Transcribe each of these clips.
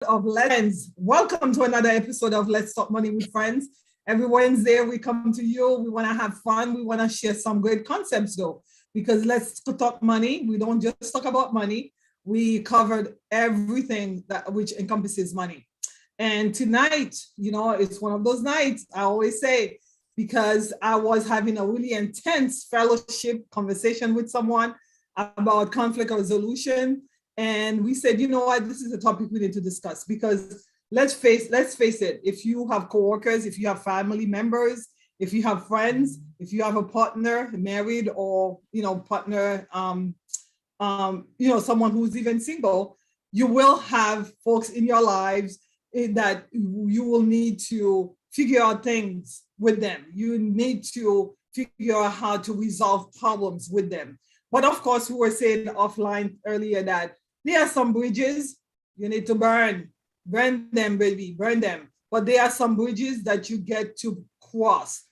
of Let's Welcome to another episode of Let's Talk Money with Friends. Every Wednesday we come to you. We want to have fun. We want to share some great concepts though, because let's talk money. We don't just talk about money. We covered everything that which encompasses money. And tonight, it's one of those nights I always say, because I was having a really intense fellowship conversation with someone about conflict resolution. And we said, you know what, this is a topic we need to discuss because let's face it, if you have coworkers, if you have family members, if you have friends, if you have a partner, married or partner, someone who's even single, you will have folks in your lives that you will need to figure out things with them. You need to figure out how to resolve problems with them. But of course, we were saying offline earlier that there are some bridges you need to burn them, baby, burn them. But there are some bridges that you get to cross.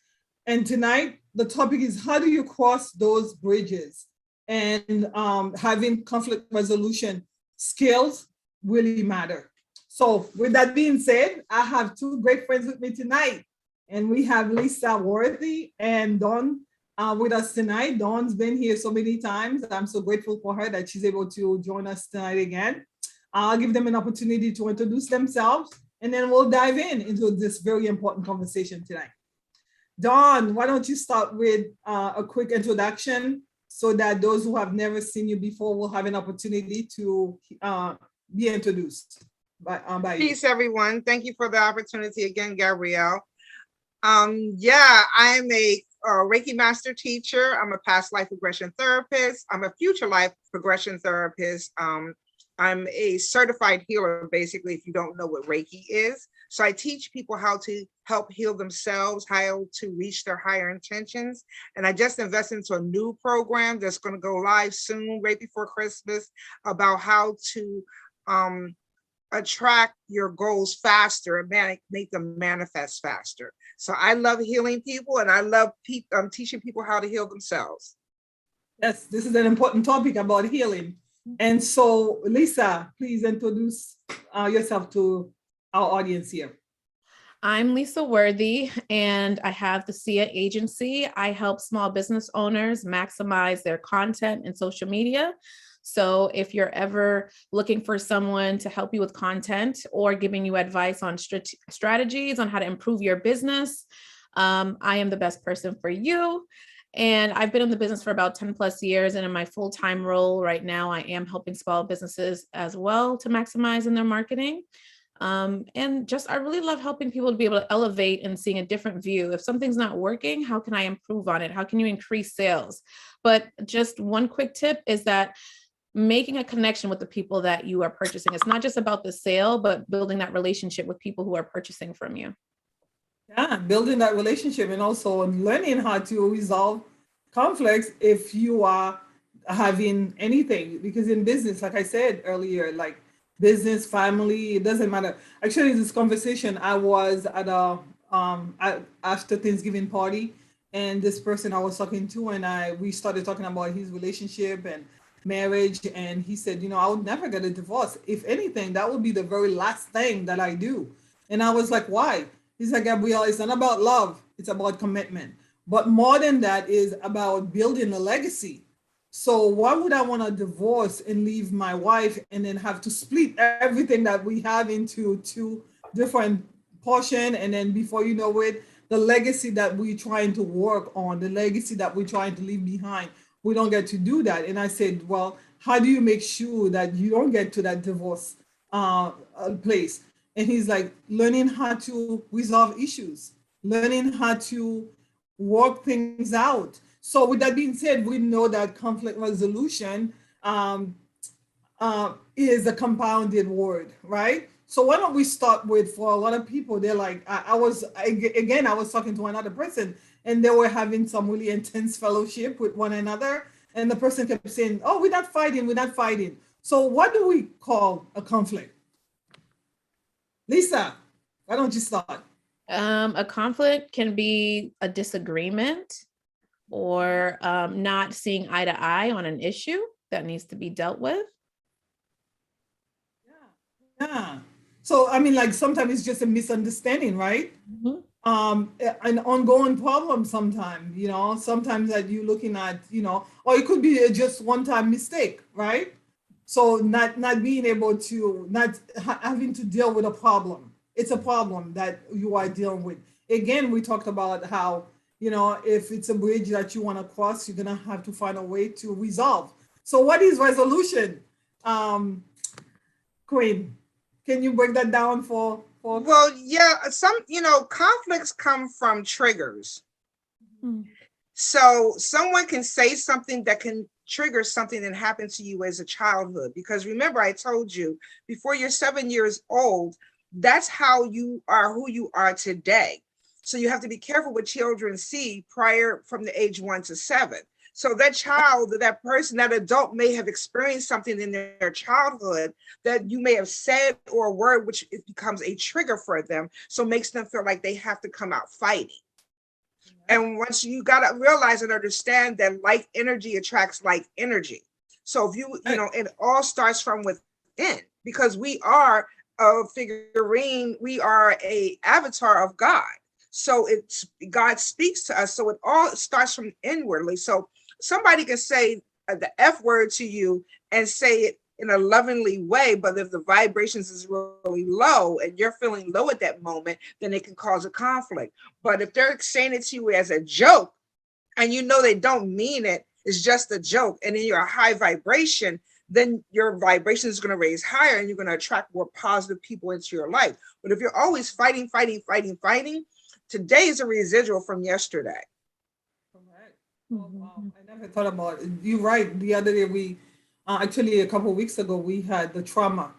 And tonight, the topic is how do you cross those bridges? And having conflict resolution skills really matter. So with that being said, I have two great friends with me tonight. And we have Lisa Worthy and Dawn with us tonight. Dawn's been here so many times. I'm so grateful for her that she's able to join us tonight again. I'll give them an opportunity to introduce themselves, and then we'll dive into this very important conversation tonight. Dawn, why don't you start with a quick introduction so that those who have never seen you before will have an opportunity to be introduced by you. Peace, everyone. Thank you for the opportunity again, Gabrielle. I'm a Reiki master teacher. I'm a past life regression therapist. I'm a future life regression therapist. I'm a certified healer, basically, if you don't know what Reiki is. So I teach people how to help heal themselves, how to reach their higher intentions. And I just invested into a new program that's going to go live soon, right before Christmas, about how to attract your goals faster and make them manifest faster. So I love healing people, and I love teaching people how to heal themselves. Yes, this is an important topic about healing. And so, Lisa, please introduce yourself to our audience here. I'm Lisa Worthy, and I have the SIA agency. I help small business owners maximize their content in social media. So if you're ever looking for someone to help you with content or giving you advice on strategies on how to improve your business, I am the best person for you. And I've been in the business for about 10 plus years. And in my full-time role right now, I am helping small businesses as well to maximize in their marketing. And just, I really love helping people to be able to elevate and seeing a different view. If something's not working, how can I improve on it? How can you increase sales? But just one quick tip is that making a connection with the people that you are purchasing. It's not just about the sale, but building that relationship with people who are purchasing from you. Yeah, building that relationship and also learning how to resolve conflicts if you are having anything. Because in business, like I said earlier, like business, family, it doesn't matter. Actually, this conversation, I was at after Thanksgiving party, and this person I was talking to, and we started talking about his relationship and marriage, and he said, I would never get a divorce. If anything, that would be the very last thing that I do. And I was like, why? He's like, Gabrielle, it's not about love, it's about commitment. But more than that is about building a legacy. So why would I want to divorce and leave my wife and then have to split everything that we have into two different portion? And then before you know it, the legacy that we're trying to work on, the legacy that we're trying to leave behind, we don't get to do that. And I said, well, how do you make sure that you don't get to that divorce place? And he's like, learning how to resolve issues, learning how to work things out. So with that being said, we know that conflict resolution is a compounded word, right? So why don't we start with, for a lot of people, they're like, I was talking to another person, and they were having some really intense fellowship with one another. And the person kept saying, oh, we're not fighting, we're not fighting. So what do we call a conflict? Lisa, why don't you start? A conflict can be a disagreement or not seeing eye to eye on an issue that needs to be dealt with. Yeah. So I mean, like sometimes it's just a misunderstanding, right? Mhm. An ongoing problem sometimes, sometimes that you're looking at, or it could be just one-time mistake, right? So not being able to, not having to deal with a problem. It's a problem that you are dealing with. Again, we talked about how, if it's a bridge that you want to cross, you're gonna have to find a way to resolve. So what is resolution? Um, Queen, can you break that down for folks? Well, yeah, conflicts come from triggers. Mm. So someone can say something that can trigger something that happened to you as a childhood. Because remember, I told you before you're 7 years old, that's how you are who you are today. So you have to be careful what children see prior from the age 1 to 7. So that child, that person, that adult may have experienced something in their childhood that you may have said or a word, which it becomes a trigger for them. So makes them feel like they have to come out fighting. And once you got to realize and understand that like energy attracts like energy. So if it all starts from within, because we are a figurine, we are a avatar of God. So it's God speaks to us. So it all starts from inwardly. So somebody can say the F word to you and say it in a lovingly way, but if the vibrations is really low and you're feeling low at that moment, then it can cause a conflict. But if they're saying it to you as a joke and you know they don't mean it, it's just a joke, and then you're a high vibration, then your vibration is going to raise higher and you're going to attract more positive people into your life. But if you're always fighting, today is a residual from yesterday. Correct. Oh, wow. I never thought about it. You're right. The other day, actually, a couple of weeks ago, we had the trauma.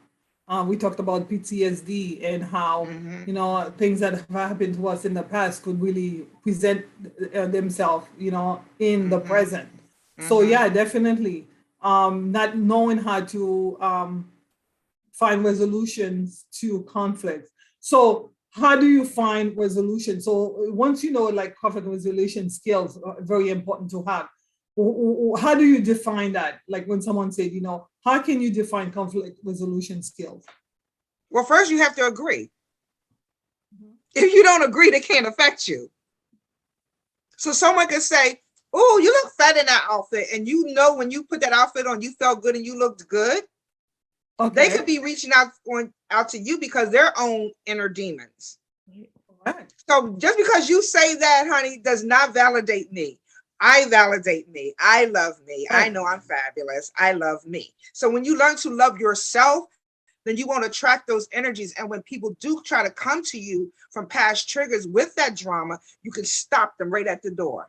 We talked about PTSD and how, Mm-hmm. things that have happened to us in the past could really present themselves, in the Mm-hmm. present. So, Mm-hmm. yeah, definitely. Not knowing how to find resolutions to conflicts. So how do you find resolution? So once you know, like conflict resolution skills are very important to have. How do you define that? Like when someone said, how can you define conflict resolution skills? Well, first you have to agree. Mhm. If you don't agree, they can't affect you. So someone can say, "Oh, you look fat in that outfit," and when you put that outfit on, you felt good and you looked good. They could Okay. be reaching out to you because their own inner demons. Correct. So just because you say that, honey, does not validate me. I validate me. I love me. I Correct. know I'm fabulous. I love me. So when you learn to love yourself, then you won't attract those energies. And when people do try to come to you from past triggers with that drama, you can stop them right at the door.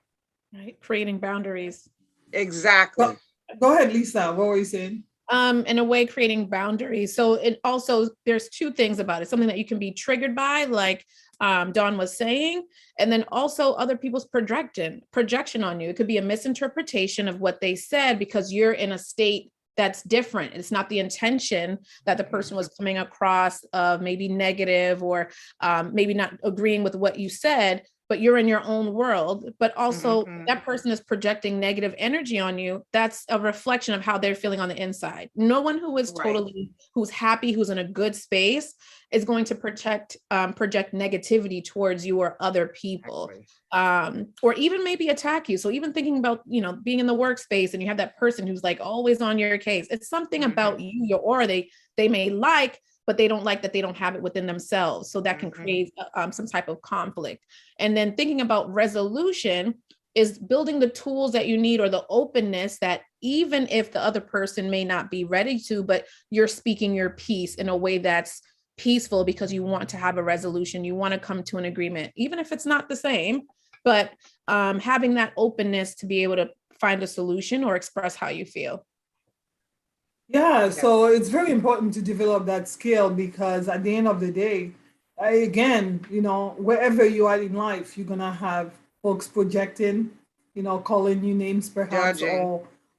Right. Creating boundaries. Exactly. Go, go ahead, Lisa. What were you saying? In a way, creating boundaries. So it also, there's two things about it: something that you can be triggered by, like Dawn was saying, and then also other people's projection on you. It could be a misinterpretation of what they said because you're in a state that's different. It's not the intention that the person was coming across of maybe negative or maybe not agreeing with what you said, but you're in your own world. But also, Mm-hmm. that person is projecting negative energy on you. That's a reflection of how they're feeling on the inside. No one who is Right. who's happy, who's in a good space is going to project negativity towards you or other people. Exactly. Or even maybe attack you. So even thinking about, being in the workspace and you have that person who's like always on your case, it's something about Mm-hmm. you, your aura they may like, but they don't like that they don't have it within themselves. So that can Mm-hmm. create some type of conflict. And then thinking about resolution is building the tools that you need, or the openness that even if the other person may not be ready to, but you're speaking your piece in a way that's peaceful because you want to have a resolution, you want to come to an agreement, even if it's not the same, but having that openness to be able to find a solution or express how you feel. Yeah, Yes. so it's very important to develop that skill because at the end of the day, again, wherever you are in life, you're gonna have folks projecting, calling you names perhaps, Judging.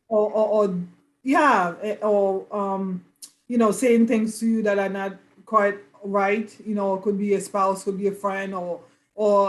or yeah, or saying things to you that are not quite right. It could be a spouse, could be a friend, or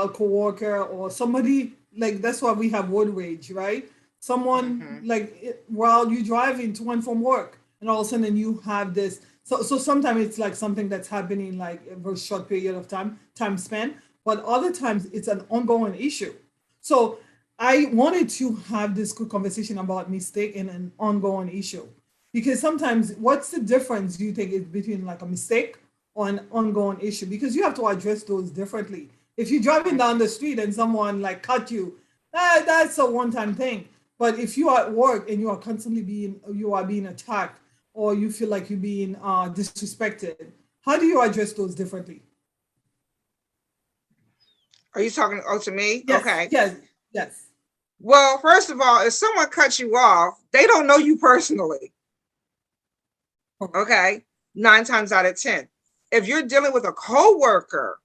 a coworker, or somebody. Like that's why we have road rage, right? Someone Mm-hmm. like while you're driving to and from work, and all of a sudden you have this So sometimes it's like something that's happening like a very short period of time span, but other times it's an ongoing issue. So I wanted to have this quick conversation about mistake and an ongoing issue. Because sometimes what's the difference do you think is between like a mistake or an ongoing issue? Because you have to address those differently. If you're driving down the street and someone like cut you, that's a one-time thing. But if you are at work and you are being attacked or you feel like you're being disrespected, how do you address those differently? Are you talking to me? Yes, Okay. yes, yes. Well, first of all, if someone cuts you off, they don't know you personally. Okay. 9 times out of 10. If you're dealing with a coworker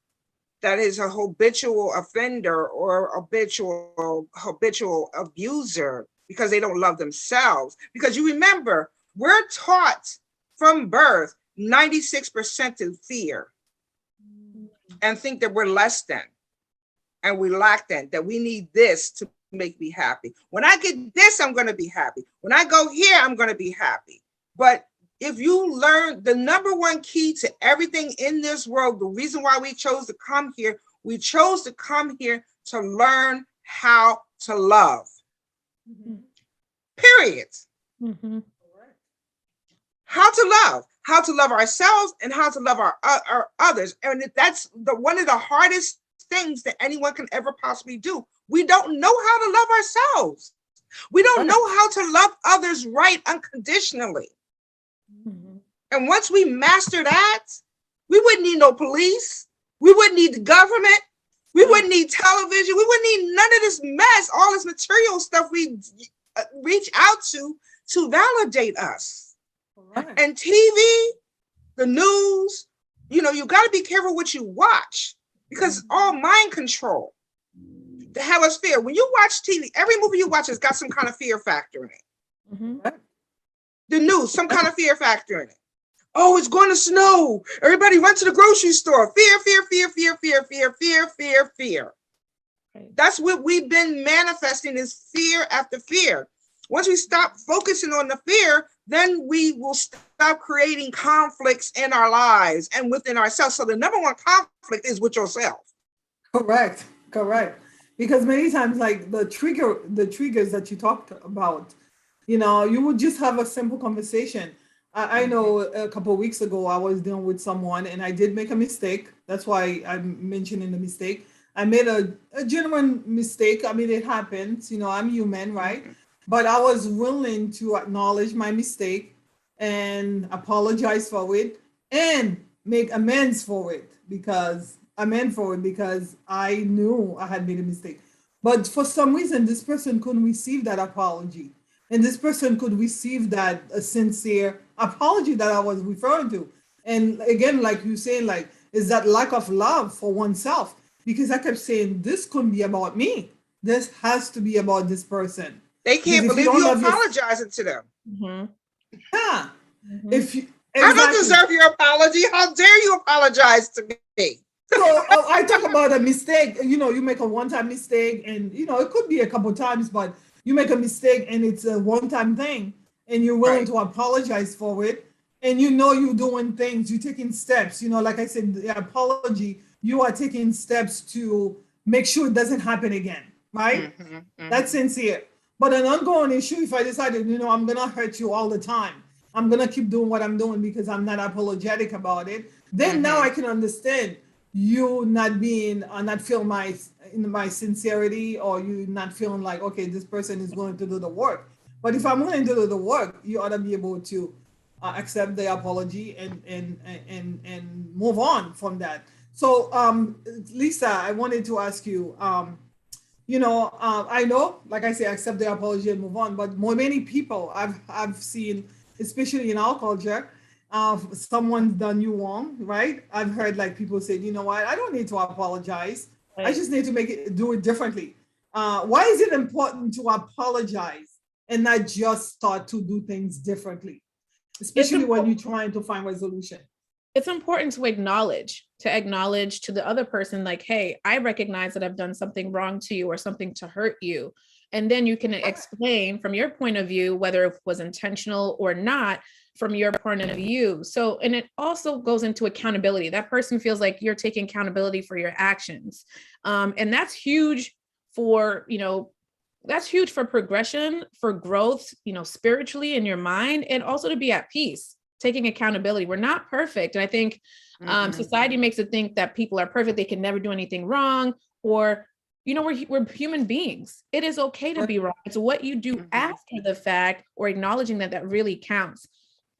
that is a habitual offender or habitual abuser because they don't love themselves, because you remember, we're taught from birth 96% to fear and think that we're less than and we lack that we need this to make me happy. When I get this, I'm going to be happy. When I go here, I'm going to be happy. But if you learn the number one key to everything in this world, the reason why we chose to come here to learn how to love. Mhm. Period. Mhm. How to love ourselves and how to love our others. And that's one of the hardest things that anyone can ever possibly do. We don't know how to love ourselves. We don't know how to love others right unconditionally. Mhm. And once we master that, we wouldn't need no police. We wouldn't need the government. We wouldn't need television. We wouldn't need none of this mess, all this material stuff we reach out to validate us. Right. And TV, the news, you got to be careful what you watch because all mind control to have us fear. When you watch TV, every movie you watch has got some kind of fear factor in it. Mhm. The news, some kind of fear factor in it. Oh, it's going to snow. Everybody run to the grocery store. Fear, fear, fear, fear, fear, fear, fear, fear, fear. Right. That's what we've been manifesting is fear after fear. Once we stop focusing on the fear, then we will stop creating conflicts in our lives and within ourselves. So the number one conflict is with yourself. Correct. Because many times, like the triggers that you talked about, you would just have a simple conversation. I know a couple of weeks ago I was dealing with someone and I did make a mistake. That's why I'm mentioning the mistake. I made a genuine mistake. I mean, it happens. I'm human, right? But I was willing to acknowledge my mistake and apologize for it and make amends for it because I knew I had made a mistake. But for some reason, this person couldn't receive that apology. And this person could receive that a sincere apology that I was referring to. And again, like you saying, like, is that lack of love for oneself? Because I kept saying, this couldn't be about me. This has to be about this person. They Because can't if you believe don't you love your, apologizing to them. Mhm. yeah, Mhm. if you I don't exactly. deserve your apology. How dare you apologize to me? So I talk about a mistake. You make a one-time mistake, and it could be a couple times, but you make a mistake and it's a one-time thing, and you're willing Right. to apologize for it, and you're doing things, you're taking steps. Like I said, the apology, you are taking steps to make sure it doesn't happen again, right? That's sincere. But an ongoing issue, if I decided, I'm gonna hurt you all the time, I'm gonna keep doing what I'm doing because I'm not apologetic about it, then now I can understand you not feeling my sincerity, or you not feeling like, okay, this person is willing to do the work. But if I'm willing to do the work, you ought to be able to accept the apology and move on from that. So Lisa, I wanted to ask you, I know, like I say, accept the apology and move on. But many people I've seen, especially in our culture, someone's done you wrong, right? I've heard like people say, you know what, I don't need to apologize. I Right. just need to do it differently. Why is it important to apologize and not just start to do things differently, It's especially when important. you're trying to find resolution? It's important to acknowledge to the other person, like, hey, I recognize that I've done something wrong to you or something to hurt you. And then you can explain from your point of view, whether it was intentional or not, from your point of view. So, and it also goes into accountability. That person feels like you're taking accountability for your actions. And that's huge for, that's huge for progression, for growth, spiritually in your mind, and also to be at peace, taking accountability. We're not perfect. And I think society makes it think that people are perfect. They can never do anything wrong, or, we're human beings. It is okay to be wrong. It's what you do after the fact, or acknowledging that really counts.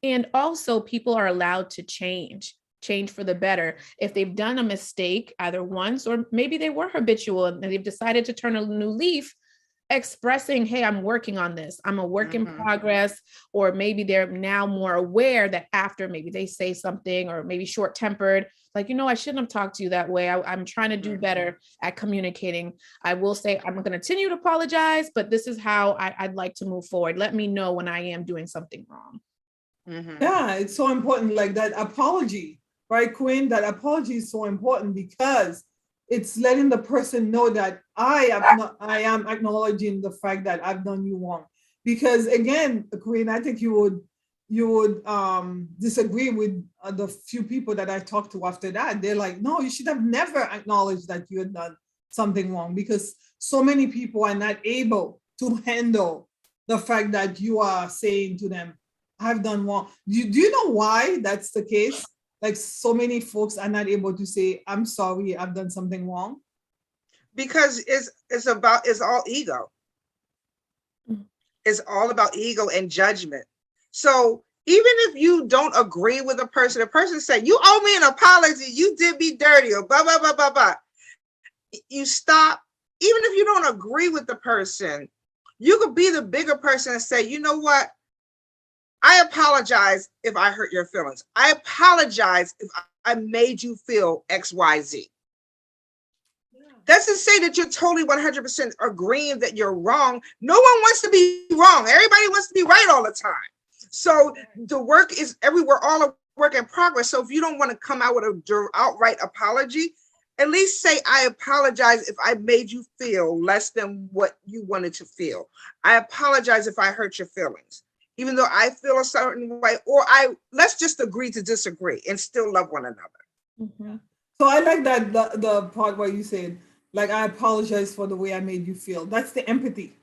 And also, people are allowed to change for the better. If they've done a mistake either once, or maybe they were habitual and they've decided to turn a new leaf, expressing, hey, I'm working on this, I'm a work in progress, or maybe they're now more aware that after maybe they say something, or maybe short-tempered, like, I shouldn't have talked to you that way. I'm trying to do better at communicating. I will say I'm going to continue to apologize, but this is how I'd like to move forward. Let me know when I am doing something wrong. Yeah, it's so important, like that apology, right, Quinn? That apology is so important because it's letting the person know that I am acknowledging the fact that I've done you wrong. Because again, Quinn, I think you would disagree with the few people that I talked to after that. They're like, no, you should have never acknowledged that you had done something wrong, because so many people are not able to handle the fact that you are saying to them, I've done wrong. Do you know why that's the case? Like, so many folks are not able to say, I'm sorry, I've done something wrong. Because it's all ego. It's all about ego and judgment. So even if you don't agree with a person said, you owe me an apology, you did me dirty, or blah, blah, blah, blah, blah. You stop. Even if you don't agree with the person, you could be the bigger person and say, you know what? I apologize if I hurt your feelings. I apologize if I made you feel X, Y, Z. That's to say that you're totally 100% agreeing that you're wrong. No one wants to be wrong. Everybody wants to be right all the time. So the work is everywhere, all a work in progress. So if you don't want to come out with an outright apology, at least say, I apologize if I made you feel less than what you wanted to feel. I apologize if I hurt your feelings, even though I feel a certain way, or let's just agree to disagree and still love one another. So I like that the part where you said, like, I apologize for the way I made you feel. That's the empathy.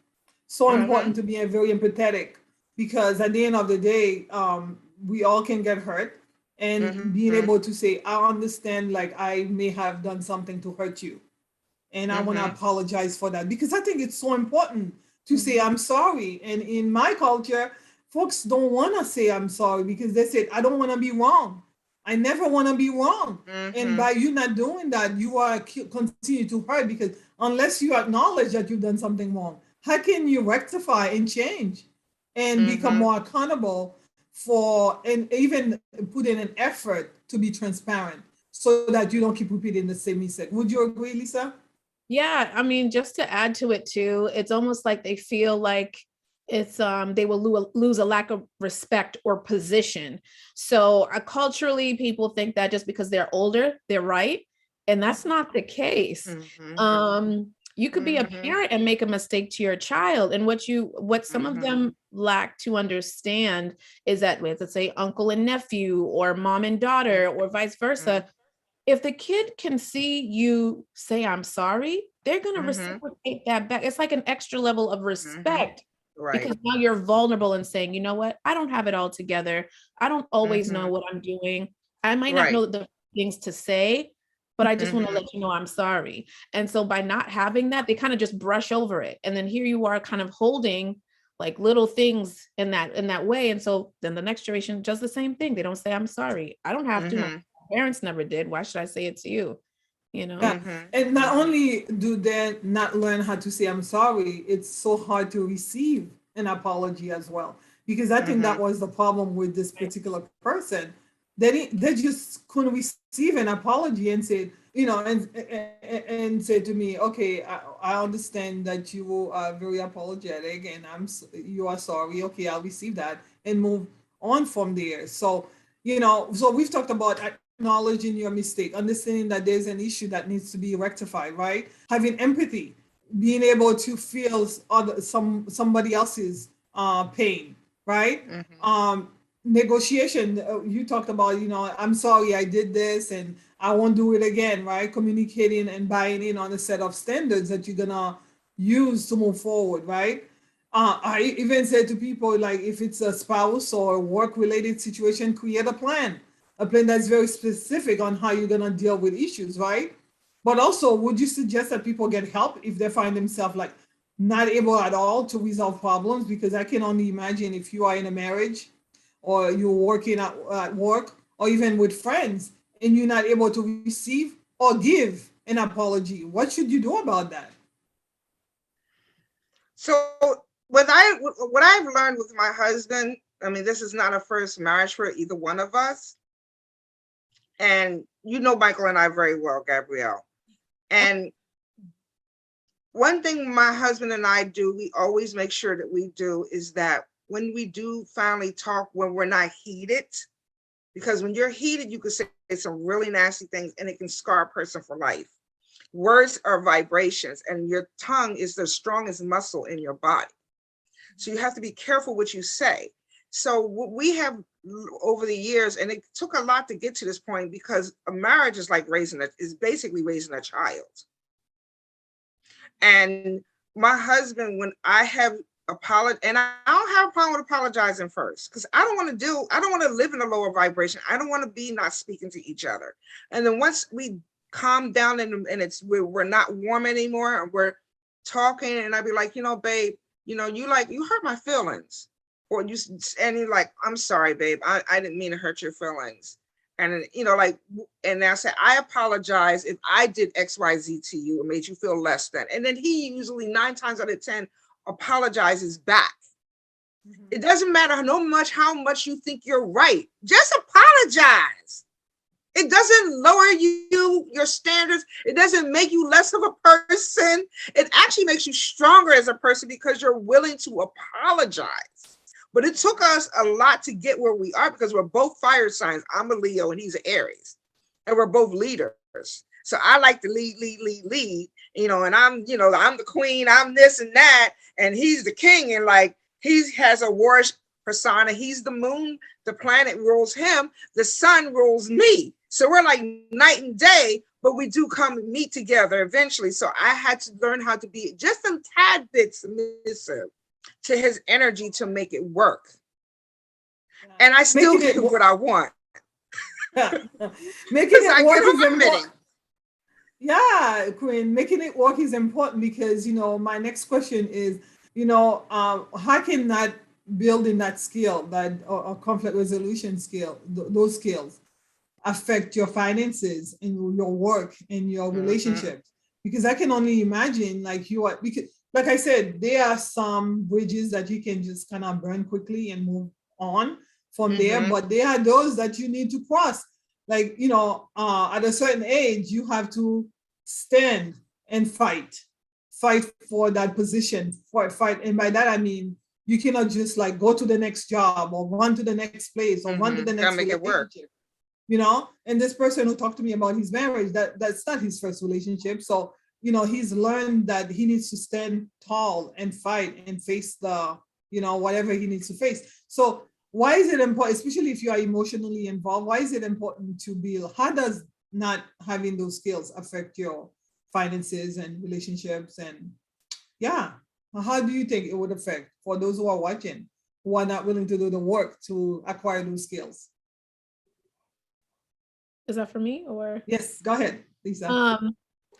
So important to be very empathetic, because at the end of the day, we all can get hurt, and being able to say, I understand, like, I may have done something to hurt you, and I want to apologize for that, because I think it's so important to say I'm sorry. And in my culture, folks don't want to say I'm sorry because they said, I don't want to be wrong. I never want to be wrong. And by you not doing that, you are continue to hurt, because unless you acknowledge that you've done something wrong, how can you rectify and change and become more accountable for, and even put in an effort to be transparent so that you don't keep repeating the same mistake? Would you agree, Lisa? Yeah, I mean, just to add to it too, it's almost like they feel like it's they will lose a lack of respect or position. So culturally, people think that just because they're older, they're right, and that's not the case. You could be a parent and make a mistake to your child, and what some of them lack to understand is that, let's say, uncle and nephew, or mom and daughter, or vice versa. If the kid can see you say, I'm sorry, they're going to reciprocate that back. It's like an extra level of respect. Right. Because now you're vulnerable and saying, you know what, I don't have it all together. I don't always know what I'm doing. I might not know the things to say, but I just want to let you know I'm sorry. And so by not having that, they kind of just brush over it. And then here you are kind of holding like little things in that way. And so then the next generation does the same thing. They don't say, I'm sorry. I don't have to. My parents never did. Why should I say it to you? Yeah. And not only do they not learn how to say I'm sorry, it's so hard to receive an apology as well. Because I think that was the problem with this particular person. They just couldn't receive an apology and said, and say to me, okay, I understand that you are very apologetic and you are sorry. Okay, I'll receive that and move on from there. So, so we've talked about acknowledging your mistake, understanding that there's an issue that needs to be rectified, right? Having empathy, being able to feel somebody else's pain, right? negotiation, you talked about, I'm sorry I did this and I won't do it again, right? Communicating and buying in on a set of standards that you're gonna use to move forward, right? I even said to people, like, if it's a spouse or a work related situation, create a plan that's very specific on how you're gonna deal with issues, right? But also, would you suggest that people get help if they find themselves like not able at all to resolve problems? Because I can only imagine if you are in a marriage or you're working at work or even with friends and you're not able to receive or give an apology. What should you do about that? So what I've learned with my husband, I mean, this is not a first marriage for either one of us. And you know Michael and I very well, Gabrielle. And one thing my husband and I do, we always make sure that we do, is that when we do finally talk, when we're not heated, because when you're heated, you can say some really nasty things and it can scar a person for life. Words are vibrations, and your tongue is the strongest muscle in your body. So you have to be careful what you say. So what we have over the years, and it took a lot to get to this point, because a marriage is like basically raising a child. And my husband, when I have apologized, and I don't have a problem with apologizing first, because I don't want to live in a lower vibration. I don't want to be not speaking to each other. And then once we calm down and we're not warm anymore, and we're talking, and I'd be like, babe, you hurt my feelings. Or and you're like, I'm sorry, babe, I didn't mean to hurt your feelings. And and I said, I apologize if I did XYZ to you and made you feel less than. And then he usually 9 times out of 10 apologizes back. Mm-hmm. It doesn't matter how much you think you're right. Just apologize. It doesn't lower your standards. It doesn't make you less of a person. It actually makes you stronger as a person because you're willing to apologize. But it took us a lot to get where we are because we're both fire signs. I'm a Leo and he's an Aries. And we're both leaders. So I like to lead, and I'm the queen, I'm this and that. And he's the king. And like, he has a warish persona. He's the moon. The planet rules him. The sun rules me. So we're like night and day, but we do come and meet together eventually. So I had to learn how to be just some tad bit submissive to his energy to make it work. And I still get what I want. Making it work is important. Yeah, Queen, making it work is important because, my next question is, how can that building that skill, that or conflict resolution skill, those skills affect your finances and your work and your relationships? Because I can only imagine because like I said, there are some bridges that you can just kind of burn quickly and move on from there, but there are those that you need to cross. Like, at a certain age, you have to stand and fight for that position, fight. And by that, I mean, you cannot just like go to the next job or run to the next place or run to the next relationship, and this person who talked to me about his marriage, that's not his first relationship. So, he's learned that he needs to stand tall and fight and face the, whatever he needs to face. So why is it important, especially if you are emotionally involved, why is it important to build? How does not having those skills affect your finances and relationships? And how do you think it would affect for those who are watching, who are not willing to do the work to acquire those skills? Is that for me or? Yes, go ahead, Lisa.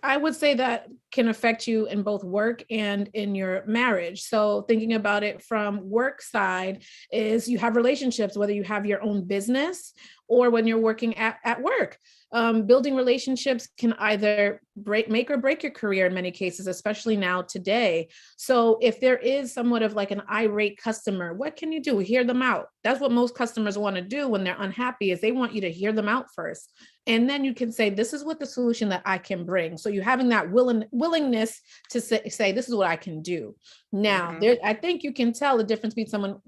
I would say that can affect you in both work and in your marriage. So thinking about it from work side is you have relationships, whether you have your own business or when you're working at work. Building relationships can either make or break your career in many cases, especially now today. So if there is somewhat of like an irate customer, what can you do? Hear them out. That's what most customers want to do when they're unhappy, is they want you to hear them out first. And then you can say, this is what the solution that I can bring. So you're having that willingness to say, this is what I can do. Now, I think you can tell the difference between someone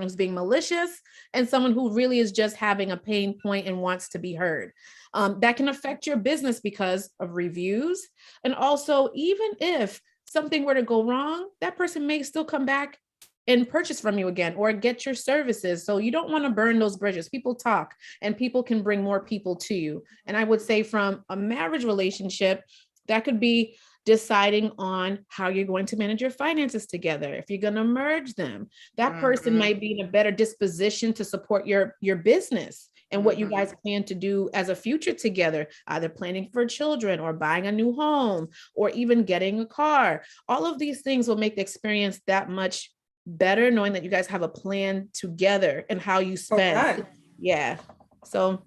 who's being malicious and someone who really is just having a pain point and wants to be heard. That can affect your business because of reviews. And also, even if something were to go wrong, that person may still come back and purchase from you again or get your services. So you don't want to burn those bridges. People talk and people can bring more people to you. And I would say from a marriage relationship, that could be deciding on how you're going to manage your finances together. If you're going to merge them, that person might be in a better disposition to support your business and what you guys plan to do as a future together, either planning for children or buying a new home or even getting a car. All of these things will make the experience that much better, knowing that you guys have a plan together and how you spend. Okay. Yeah. So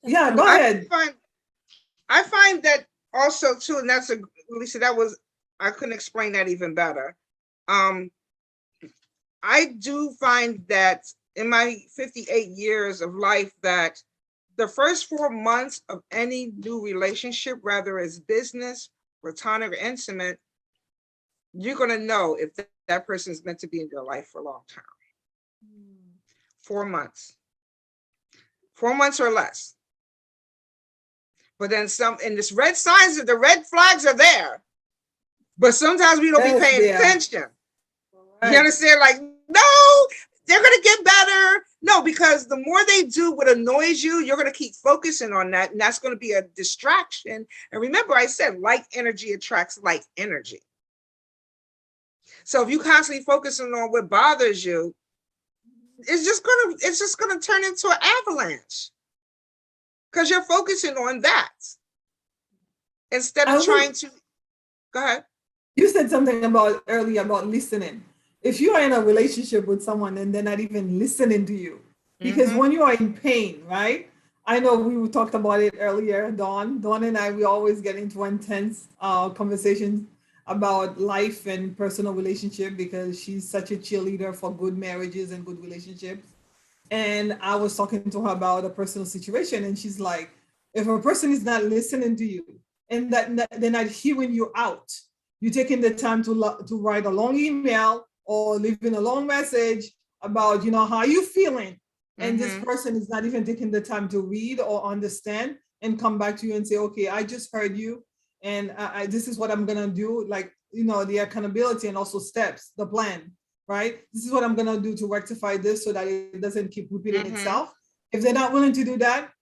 Yeah, go ahead. I find that also too, and that's Lisa, I couldn't explain that even better. I do find that in my 58 years of life that the first 4 months of any new relationship, whether it's business, platonic, or intimate, you're going to know if that person is meant to be in your life for a long time. 4 months. 4 months or less. But then and this red signs, the red flags are there. But sometimes we don't be paying attention. Right. You understand? Like, no, they're going to get better. No, because the more they do what annoys you, you're going to keep focusing on that. And that's going to be a distraction. And remember, I said like energy attracts like energy. So if you constantly focusing on what bothers you, it's just going to turn into an avalanche. Because you're focusing on that instead of trying to. Go ahead. You said something earlier about listening. If you are in a relationship with someone and they're not even listening to you, because when you are in pain, right? I know we talked about it earlier, Dawn and I, we always get into intense conversations about life and personal relationship because she's such a cheerleader for good marriages and good relationships. And I was talking to her about a personal situation, and she's like, if a person is not listening to you and that they're not hearing you out, you're taking the time to write a long email or leaving a long message about, how you feeling. And this person is not even taking the time to read or understand and come back to you and say, okay, I just heard you. And this is what I'm going to do. Like, the accountability and also steps, the plan. Right? This is what I'm going to do to rectify this so that it doesn't keep repeating itself. If they're not willing to do that,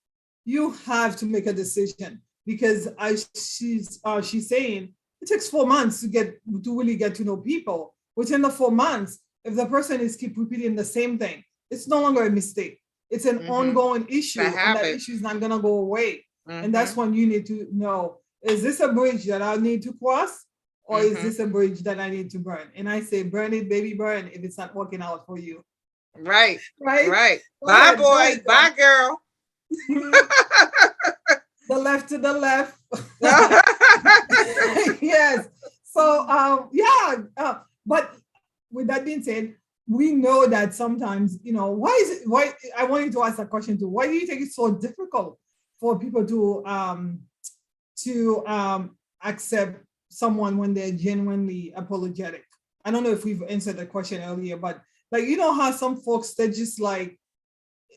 you have to make a decision because she's saying it takes 4 months to really get to know people. Within the 4 months, if the person is keep repeating the same thing, it's no longer a mistake. It's an ongoing issue, and that issue is not going to go away. And that's when you need to know, is this a bridge that I need to cross? Or is this a bridge that I need to burn? And I say, burn it, baby, burn if it's not working out for you. Right. Right. Bye, boy. Bye, girl. The left to the left. Yes. So, but with that being said, we know that sometimes, why I wanted to ask that question too. Why do you think it's so difficult for people to accept someone when they're genuinely apologetic? I don't know if we've answered the question earlier, but like, how some folks, they're just like,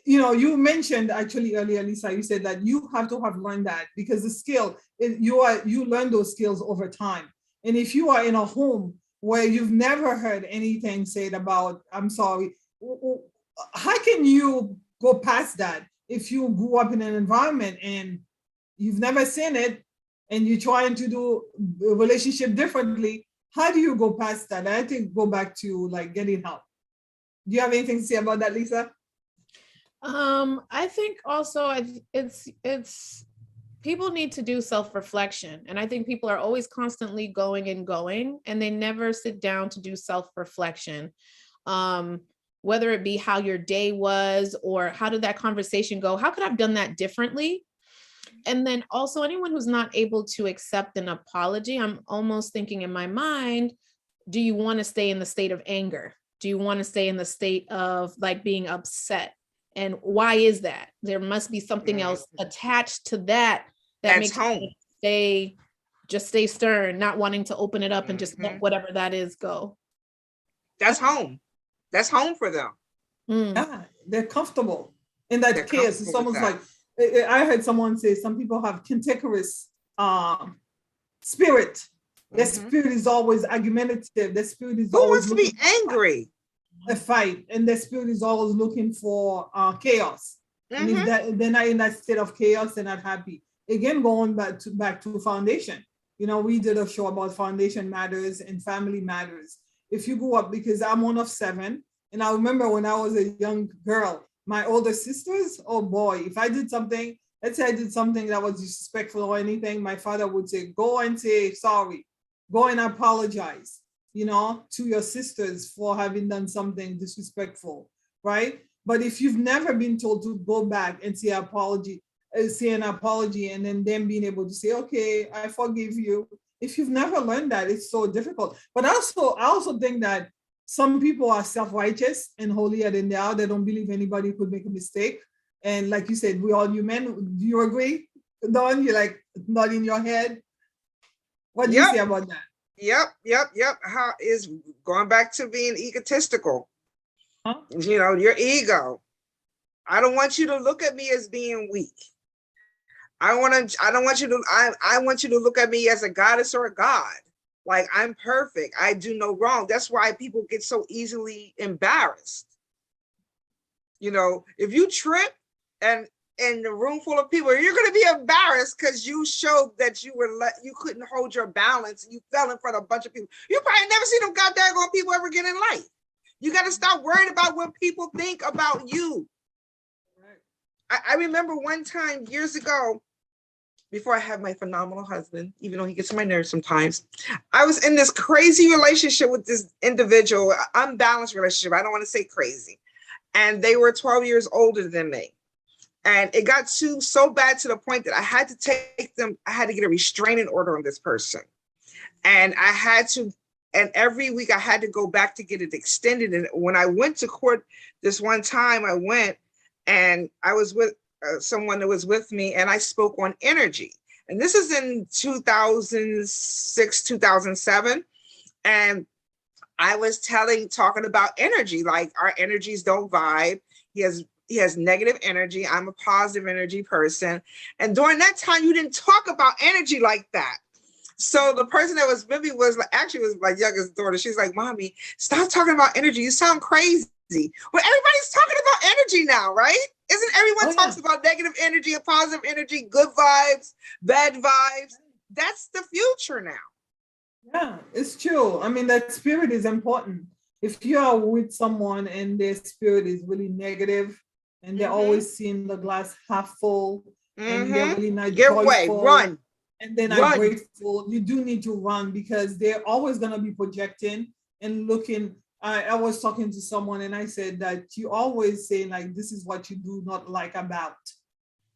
you mentioned actually earlier, Lisa, you said that you have to have learned that because the skill, you learn those skills over time. And if you are in a home where you've never heard anything said about, I'm sorry, how can you go past that if you grew up in an environment and you've never seen it, and you're trying to do a relationship differently? How do you go past that? I think go back to like getting help. Do you have anything to say about that, Lisa? I think also it's people need to do self-reflection. And I think people are always constantly going, and they never sit down to do self-reflection. Whether it be how your day was or how did that conversation go? How could I have done that differently? And then also anyone who's not able to accept an apology, I'm almost thinking in my mind, do you want to stay in the state of anger? Do you want to stay in the state of like being upset? And why is that? There must be something else attached to that makes home. Stay stern, not wanting to open it up and just let whatever that is go. That's home. That's home for them. Yeah, they're comfortable in that case. It's almost like, I heard someone say some people have cantankerous spirit. Their spirit is always argumentative. Their spirit is Who wants to be angry? a fight, and the spirit is always looking for chaos. And if Mm-hmm. that they're not in that state of chaos, they're not happy. Again, going back to foundation. We did a show about foundation matters and family matters. If you grew up, because I'm one of seven, and I remember when I was a young girl, my older sisters, oh boy, if I did something, let's say I did something that was disrespectful or anything, my father would say, go and say sorry, go and apologize, to your sisters for having done something disrespectful, right? But if you've never been told to go back and say an apology, and then them being able to say, okay, I forgive you. If you've never learned that, it's so difficult. But I also think that some people are self-righteous and holier than thou. They don't believe anybody could make a mistake. And like you said, we all human. Do you agree, Don? You're like nodding your head. What do you Yep. say about that? Yep. How is going back to being egotistical? Huh? Your ego. I don't want you to look at me as being weak. I don't want you to, I want you to look at me as a goddess or a god. Like I'm perfect. I do no wrong. That's why people get so easily embarrassed. If you trip and in the room full of people, you're going to be embarrassed because you showed that you couldn't hold your balance. And you fell in front of a bunch of people. You probably never see them goddamn people ever again in life. You got to stop worrying about what people think about you. I remember one time years ago, before I had my phenomenal husband, even though he gets on my nerves sometimes, I was in this crazy relationship with this individual, unbalanced relationship. I don't want to say crazy. And they were 12 years older than me. And it got so bad to the point that I had to get a restraining order on this person. And and every week I had to go back to get it extended. And when I went to court this one time, I went and I was with someone that was with me, and I spoke on energy. And this is in 2006, 2007. And I was talking about energy, like our energies don't vibe. He has negative energy. I'm a positive energy person. And during that time, you didn't talk about energy like that. So the person that was with me was my youngest daughter. She's like, Mommy, stop talking about energy. You sound crazy. Well, everybody's talking about energy now, right? Isn't everyone talks about negative energy and positive energy, good vibes, bad vibes? That's the future now. Yeah, it's true. I mean, that spirit is important. If you are with someone and their spirit is really negative and they're always seeing the glass half full and they're really not joyful, run, and they're not grateful, you do need to run, because they're always going to be projecting and looking. I was talking to someone and I said that you always say like, this is what you do not like about.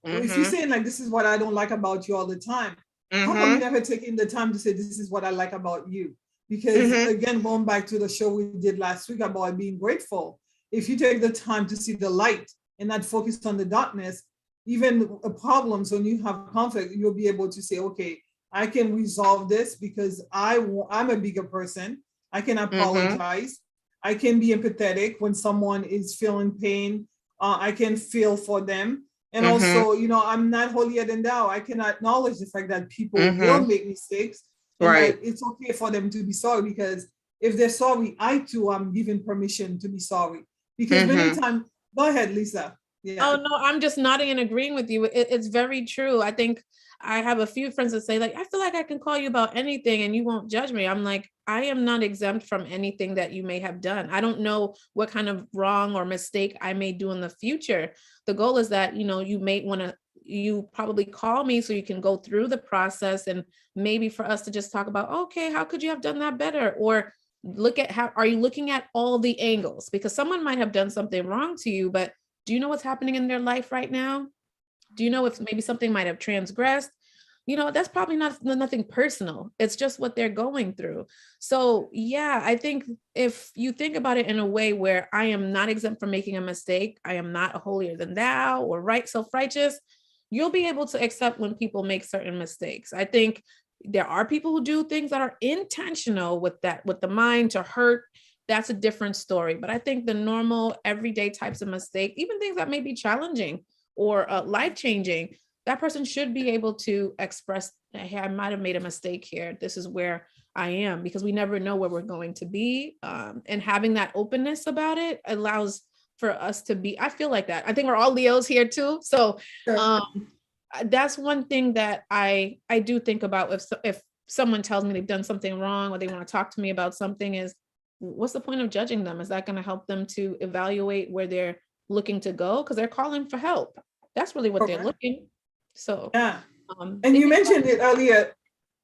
If you're saying like, this is what I don't like about you all the time, how come you never taking the time to say, this is what I like about you? Because again, going back to the show we did last week about being grateful, if you take the time to see the light and not focus on the darkness, even problems, when you have conflict, you'll be able to say, okay, I can resolve this because I'm a bigger person. I can apologize. I can be empathetic when someone is feeling pain. I can feel for them. And also, I'm not holier than thou. I can acknowledge the fact that people will make mistakes, and that it's okay for them to be sorry, because if they're sorry, I too am given permission to be sorry. Because many times, go ahead, Lisa. Yeah. Oh, no, I'm just nodding and agreeing with you. It's very true. I think I have a few friends that say like, I feel like I can call you about anything and you won't judge me. I'm like, I am not exempt from anything that you may have done. I don't know what kind of wrong or mistake I may do in the future. The goal is that, you probably call me so you can go through the process, and maybe for us to just talk about, okay, how could you have done that better? Or look at how, are you looking at all the angles? Because someone might have done something wrong to you, but do you know what's happening in their life right now? Do you know if maybe something might have transgressed? That's probably nothing personal. It's just what they're going through. So yeah, I think if you think about it in a way where I am not exempt from making a mistake, I am not holier than thou or self-righteous, you'll be able to accept when people make certain mistakes. I think there are people who do things that are intentional with the mind to hurt. That's a different story. But I think the normal everyday types of mistake, even things that may be challenging or life-changing, that person should be able to express, hey, I might have made a mistake here. This is where I am, because we never know where we're going to be. And having that openness about it allows for us to be, I feel like that. I think we're all Leos here too. So that's one thing that I do think about if someone tells me they've done something wrong or they want to talk to me about something, is what's the point of judging them? Is that going to help them to evaluate where they're looking to go? Because they're calling for help. That's really what they're looking. So yeah. And you mentioned it earlier.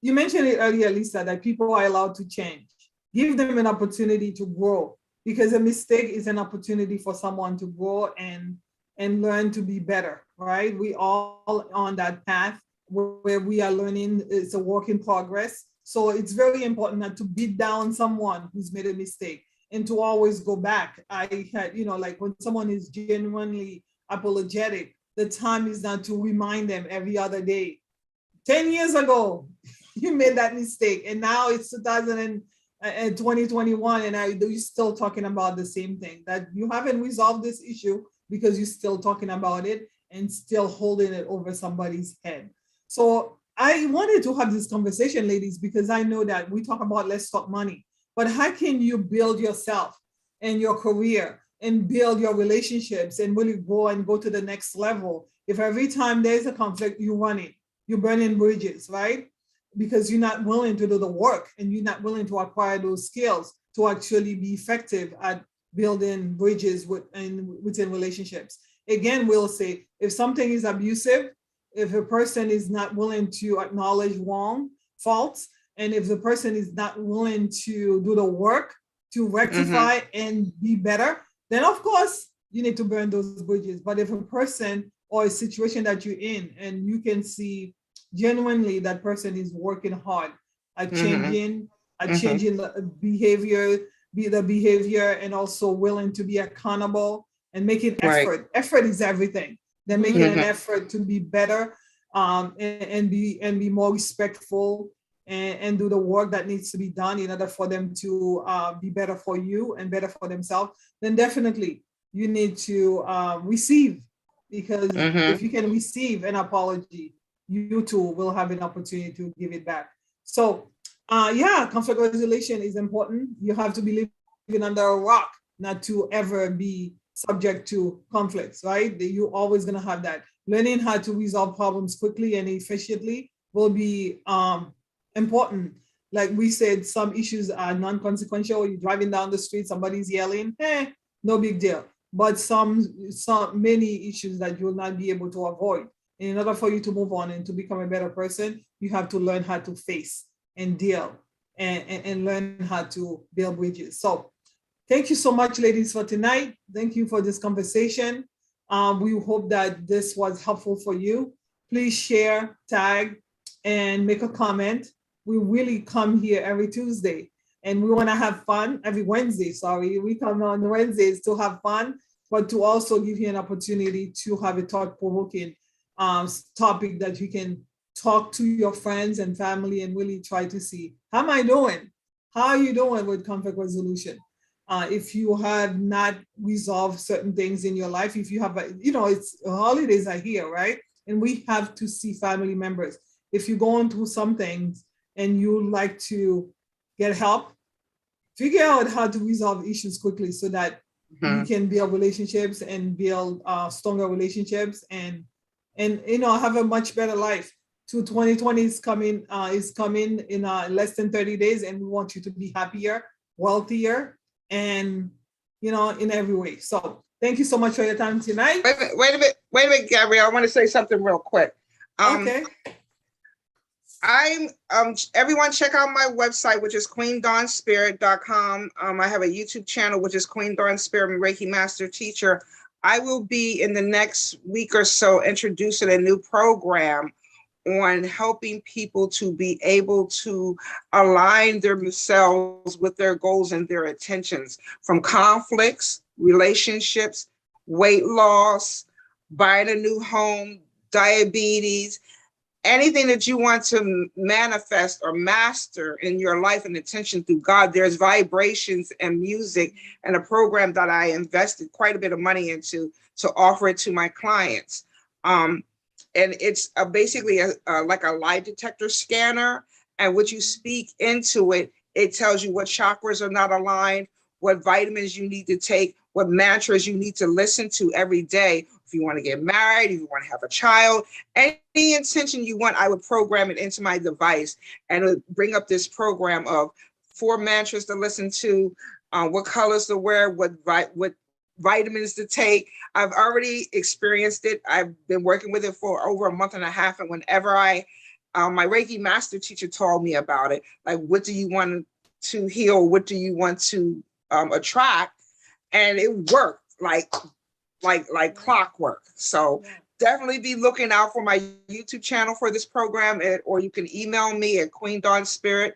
You mentioned it earlier, Lisa, that people are allowed to change. Give them an opportunity to grow, because a mistake is an opportunity for someone to grow and learn to be better, right? We all on that path where we are learning. It's a work in progress. So it's very important not to beat down someone who's made a mistake and to always go back. I had, like when someone is genuinely apologetic, the time is not to remind them every other day. 10 years ago, you made that mistake, and now it's 2021, and you're still talking about the same thing. That you haven't resolved this issue because you're still talking about it and still holding it over somebody's head. So I wanted to have this conversation, ladies, because I know that we talk about let's talk money, but how can you build yourself and your career and build your relationships and really go to the next level if every time there's a conflict, you run it? You're burning bridges, right? Because you're not willing to do the work and you're not willing to acquire those skills to actually be effective at building bridges within relationships. Again, we'll say if something is abusive, if a person is not willing to acknowledge faults, and if the person is not willing to do the work to rectify and be better, then of course you need to burn those bridges. But if a person or a situation that you're in and you can see genuinely that person is working hard at changing the behavior, and also willing to be accountable and making effort. Effort is everything. They're making an effort to be better, and be more respectful, and do the work that needs to be done in order for them to be better for you and better for themselves. Then definitely you need to receive, because if you can receive an apology, you too will have an opportunity to give it back. So conflict resolution is important. You have to be living under a rock not to ever be subject to conflicts, right? You're always going to have that. Learning how to resolve problems quickly and efficiently will be important. Like we said, some issues are non-consequential. You're driving down the street, somebody's yelling, no big deal. But many issues that you will not be able to avoid. In order for you to move on and to become a better person, you have to learn how to face and deal and learn how to build bridges. So thank you so much, ladies, for tonight. Thank you for this conversation. We hope that this was helpful for you. Please share, tag, and make a comment. We really come here every Tuesday, and we want to have fun every Wednesday. Sorry, we come on Wednesdays to have fun, but to also give you an opportunity to have a thought-provoking topic that you can talk to your friends and family and really try to see, how am I doing? How are you doing with conflict resolution? If you have not resolved certain things in your life, if you have, it's holidays are here, right? And we have to see family members. If you're going through some things and you like to get help, figure out how to resolve issues quickly so that you can build relationships and build stronger relationships and have a much better life. 2020 is coming in less than 30 days, and we want you to be happier, wealthier, and in every way. So thank you so much for your time tonight. Wait a minute, Gabrielle. I want to say something real quick. Okay. Everyone check out my website, which is queendawnspirit.com. I have a YouTube channel, which is Queen Dawn Spirit Reiki Master Teacher. I will be in the next week or so introducing a new program on helping people to be able to align themselves with their goals and their intentions, from conflicts, relationships, weight loss, buying a new home, diabetes, anything that you want to manifest or master in your life and intention through God. There's vibrations and music and a program that I invested quite a bit of money into to offer it to my clients. and it's basically like a lie detector scanner. And what you speak into it, it tells you what chakras are not aligned, what vitamins you need to take, what mantras you need to listen to every day. If you want to get married, if you want to have a child, any intention you want, I would program it into my device, and it would bring up this program of 4 mantras to listen to, what colors to wear, what vitamins to take. I've already experienced it. I've been working with it for over a month and a half. And whenever my Reiki master teacher told me about it, like, what do you want to heal? What do you want to attract? And it worked like clockwork. So definitely be looking out for my YouTube channel for this program, or you can email me at Queen Dawn Spirit.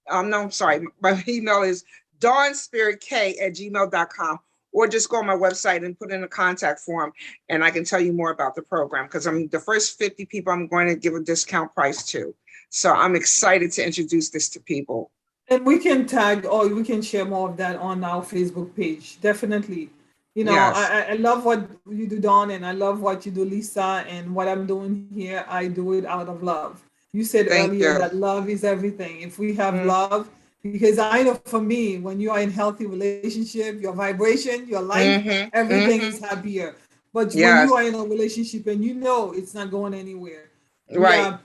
No, I'm sorry. My email is dawnspiritek@gmail.com, or just go on my website and put in a contact form, and I can tell you more about the program, because I'm the first 50 people I'm going to give a discount price to. So I'm excited to introduce this to people. And we can tag, or we can share more of that on our Facebook page. Definitely. Yes. I love what you do, Dawn, and I love what you do, Lisa, and what I'm doing here. I do it out of love. You said Thank earlier you. that love is everything. If we have Mm-hmm. love, because I know for me, when you are in healthy relationship, your vibration, your life, Mm-hmm. everything Mm-hmm. is happier. But when you Yes. are in a relationship and you know it's not going anywhere, we Right. are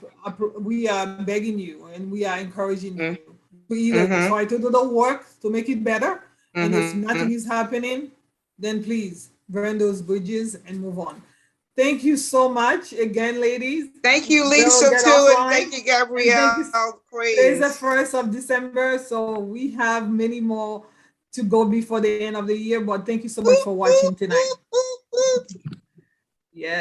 we are begging you and we are encouraging you to either Mm-hmm. try to do the work to make it better, and if Mm-hmm. nothing is happening, then please burn those bridges and move on. Thank you so much again, ladies. Thank you, We'll Lisa, get too, and offline. thank you, And thank you. Gabrielle. Today's the Please. 1st of December, so we have many more to go before the end of the year. But thank you so much for watching tonight. Yes.